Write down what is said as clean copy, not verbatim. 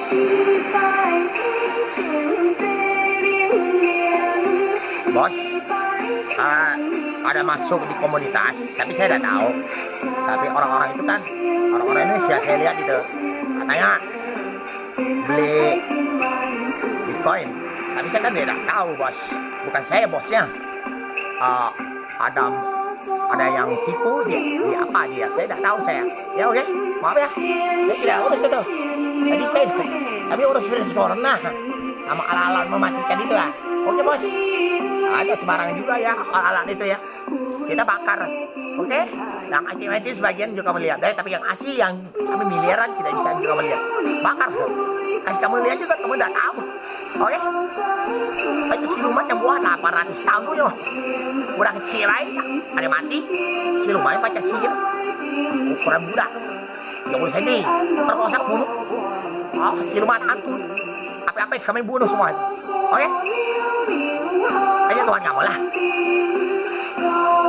Bos, ada masuk di komunitas, tapi saya tidak tahu. Tapi orang-orang itu kan, orang-orang Indonesia saya lihat itu, katanya beli Bitcoin. Tapi saya kan tidak tahu, bos. Bukan saya bosnya. Uh, ada ada yang tipu di apa dia? Saya tidak tahu saya. Ya oke, maaf ya. Saya tidak urus itu. Tadi saya tapi urus virus corona sama alat-alat mematikan itu lah. Oke bos. Ada sembarangan juga ya alat itu ya. Kita bakar. Oke. Yang anti sebagian juga melihat. Tapi yang asli yang kami miliaran tidak bisa juga melihat. Bakar. Kasih kamu lihat juga kamu tidak tahu. Oke. Itu siluman yang buat 800 tahun punya. Udah kecil aja. Ada mati. Siluman pacar sihir. Ukuran budak. 30 cm. Perkosa bunuh. Oh, siluman hantu. Apa-apa kami bunuh semua. Oke. Ayo Tuhan kamu lah.